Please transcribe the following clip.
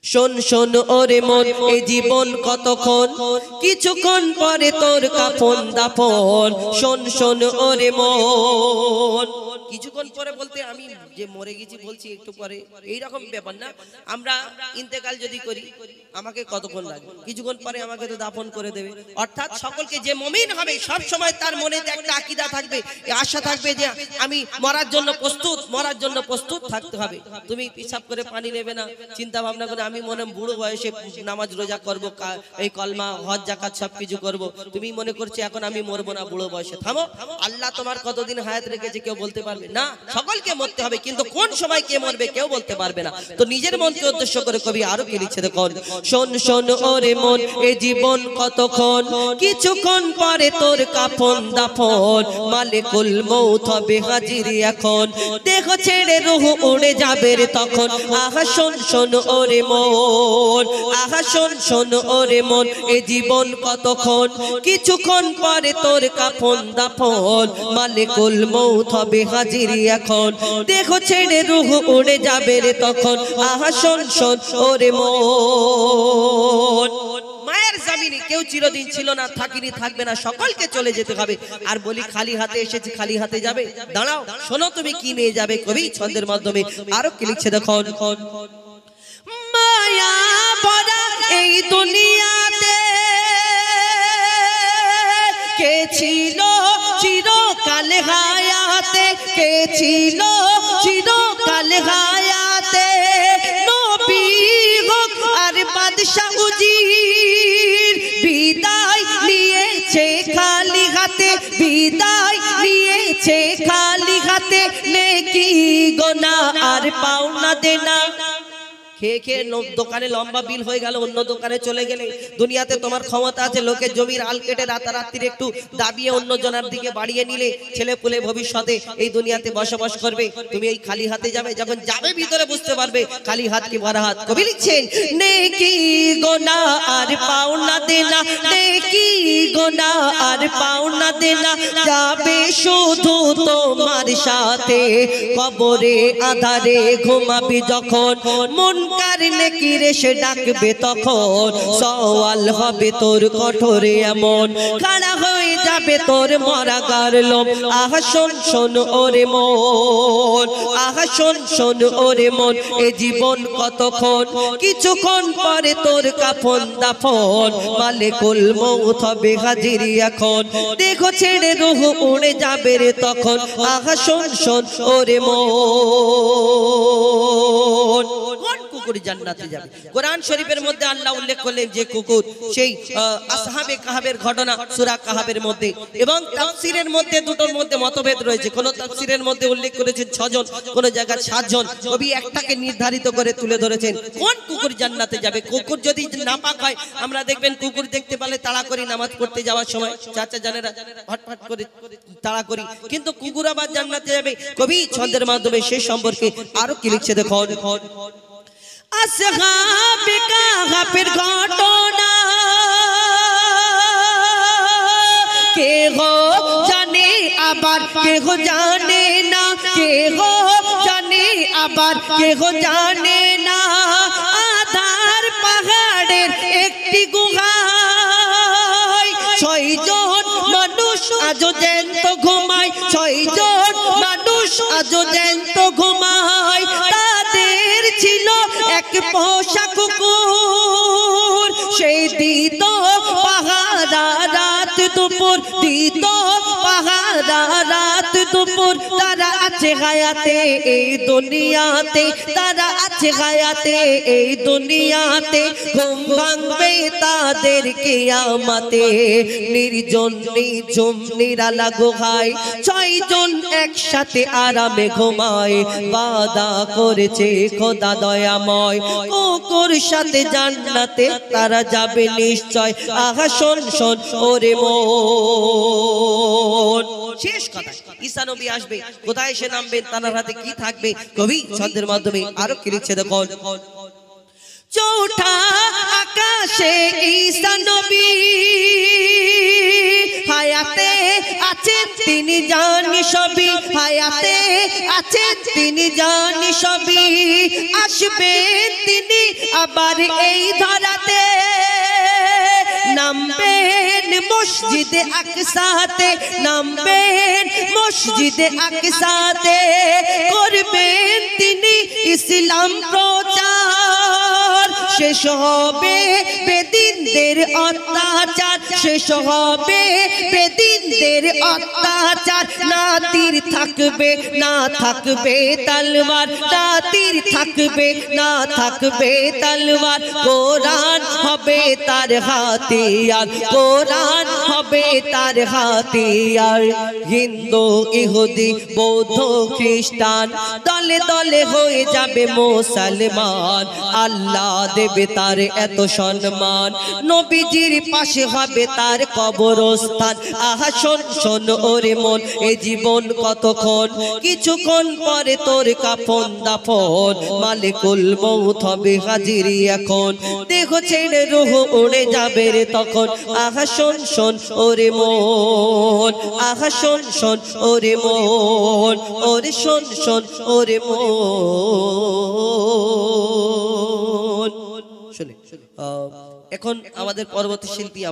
শোন শোন ওরে মন এ জীবন কতক্ষণ কিছুক্ষণ পরে তোর কাফন দাফন শোন শোন ওরে মন কিছুক্ষণ পরে বলতে আমি যে মরে গেছি বলছি একটু পরে এই রকম ব্যাপার না আমরা ইন্তেকাল যদি করি আমাকে কতক্ষণ লাগবে কিছুক্ষণ পরে আমাকে তো দাফন করে দেবে অর্থাৎ সকলকে যে মুমিন হবে সব সময় তার মনে একটা আকীদা থাকবে আশা থাকবে যে আমি মরার জন্য প্রস্তুত থাকতে হবে তুমি পিছাব করে পানি নেবে না চিন্তা ভাবনা করে আমি মনে বুড়ো বয়সে নামাজ রোজা করব এই কলমা হজ যাকাত সবকিছু করব তুমি মনে করছো এখন আমি মরবো না বুড়ো বয়সে থামো আল্লাহ তোমার কতদিন হায়াত রেখেছে কেউ বলতে পারবে না সকলকে মরতে হবে কিন্তু কোন সময় কে মরবে কেউ বলতে পারবে না তো নিজের মনকে উদ্দেশ্য করে কবি আরো কি লিখছে দেখুন শোন শোন ওরে মন এই জীবন কতক্ষণ কিছুক্ষণ পরে তোর কাফন দাফন মালিকুল মউত হবে হাজির এখন দেহ ছেড়ে রূহ উড়ে যাবে রে তখন আহা শোন শোন ওরে মন আহা শোন শোন ওরে মন এই জীবন কতক্ষণ কিছুক্ষণ পরে তোর কাফন দাফন মালিকুল মউত হবে হাজির এখন দেহ ছেড়ে রূহ উড়ে যাবে রে তখন আহা শোন শোন ওরে মন মায়ের জমিনে কেউ চিরদিন ছিল না থাকিনি থাকবে না সকলকে চলে যেতে হবে আর বলি খালি হাতে এসেছি খালি হাতে যাবে দাঁড়াও শোনো তুমি কি নিয়ে যাবে কবি ছন্দের মাধ্যমে আরো কি লিখছে দেখো মায়া ভরা এই দুনিয়াতে কে ছিল চিরকাল হায়াতে কে ছিল চিরকাল হায়াতে নবী হোক আর বাদশা উজির বিদায় নিয়েছে খালি হাতে বিদায় নিয়েছে খালি হাতে নেকি গোনাহ আর পাওনা দেনা খেয়ে খেয়ে দোকানে লম্বা বিল হয়ে গেল অন্য দোকানে চলে গেলে দুনিয়াতে তোমার ক্ষমতা আছে লোকের জমির আল কেটে রাতারাত্রির একটু দাবিয়ে অন্য জনের দিকে বাড়িয়ে নিলে ছেলে পুলে ভবিষ্যতে এই দুনিয়াতে বসবাস করবে তুমি এই খালি হাতে যাবে যখন যাবে ভিতরে বুঝতে পারবে খালি হাত কি ভরা হাত কবি লিখছেন নেকি গোনাহ আর পাওনা দেনা নেকি গোনাহ আর পাওনা দেনা যাবে শুধু তোমার সাথে কবরে আধারে ঘুমাবি যখন মন কারলে কি রে সে ডাকবে তখন সওয়াল হবে তোর কঠোরে এমন খাড়া হয়ে যাবে তোর মরা গারলম আহা শোন শোন ওরে মন আহা শোন শোন ওরে মন এ জীবন কতক্ষণ কিছুক্ষণ পরে তোর কাফন দাফন মালিকুল মউত হবে হাজির এখন দেহ ছেড়ে রূহ উড়ে যাবে রে তখন আহা শোন শোন ওরে মন কুকুর জান্নাতে যাবে কোরআন শরীফের মধ্যে আল্লাহ উল্লেখ করলেন যে কুকুর সেই আসহাবে কাহাবের ঘটনা সূরা কাহাবের মধ্যে এবং তাফসীরের মধ্যে দুটোর মধ্যে মতভেদ রয়েছে কোন তাফসীরের মধ্যে উল্লেখ করেছেন 6 জন কোন জায়গায় 7 জন কবি একটাকে নির্ধারিত করে তুলে ধরেছেন কোন কুকুর জান্নাতে যাবে কুকুর যদি নাপাক হয় আমরা দেখবেন কুকুর দেখতে পেলে তাড়া করি নামাজ পড়তে যাওয়ার সময় চাচা জানেরা ফটফট করে তাড়া করি কিন্তু কুকুর আবার জান্নাতে যাবে কবি ছন্দের মাধ্যমে সেই সম্পর্কে আরো কি লিখছে দেখো আসহাবে কাহাফের ঘটনা কে গো জানে আবার কে গো জানে না কে গো জানে আবার কে গো জানে না আধার পাহাড়ের একটি গুহায় 6 জন মানুষ আজও জ্যান্ত ঘুমায় 6 জন মানুষ আজও জ্যান্ত ঘুমায় তাদের ছিল এক পোষা কুকুর সেই দিত পাহারা রাত দুপুর দিত পাহারা রাত দুপুর তারা আছে হায়াতে এই দুনিয়াতে তারা আছে হায়াতে এই দুনিয়াতে ঘুম ভাঙবে তাদের কিয়ামতে নির্জন নিঝুম নিরালা গুহায় 6 জন একসাথে আরামে ঘুমায় ওয়াদা করেছে খোদা দয়াময় কুকুর সাথে জান্নাতে তারা যাবে নিশ্চয় আহা শোন শোন ওরে মন শেষ কথা ঈসা নবী আসবে কোথায় এসে নামবেন তার হাতে কি থাকবে কবি ছন্দের মাধ্যমে আরো কি লিখছে দেখো চৌঠা আকাশে ঈসা নবী হায়া হায়াতে আছেন তিনি জানি সবই, হায়াতে আছেন তিনি জানি সবই, আসবেন তিনি আবার এই ধরাতে, নামবেন মসজিদে আকসাতে, নামবেন মসজিদে আকসাতে, করবেন তিনি ইসলাম প্রচার, শেষ হবে বেদিনদের অত্যাচার, শেষ হবে বেদিনদের অত্যাচার, না তীর থাকবে না থাকবে তলোয়ার, না তীর থাকবে না থাকবে তলোয়ার, কোরআন হবে তার হাতিয়ার, কোরআন হবে তার হাতিয়ার। হিন্দু ইহুদি বৌদ্ধ খ্রিস্টান দলে দলে হয়ে যাবে মুসলমান, আল্লাহ দেবে তার এত সম্মান, নবীজির পাশে হবে তার কবরস্থান। আহা শোন শোন ওরে মন, এ জীবন কতক্ষণ, কিছুক্ষণ পরে তোর কাফন দাফন, মালিকুল মউত হবে হাজিরি এখন, দেহ ছেড়ে রূহ উড়ে যাবে রে তখন। আহা শোন শোন ওরে মন, আহা শোন শোন ওরে মন, ওরে শোন শোন ওরে মন। শুনে এখন আমাদের পরবর্তী শিল্পী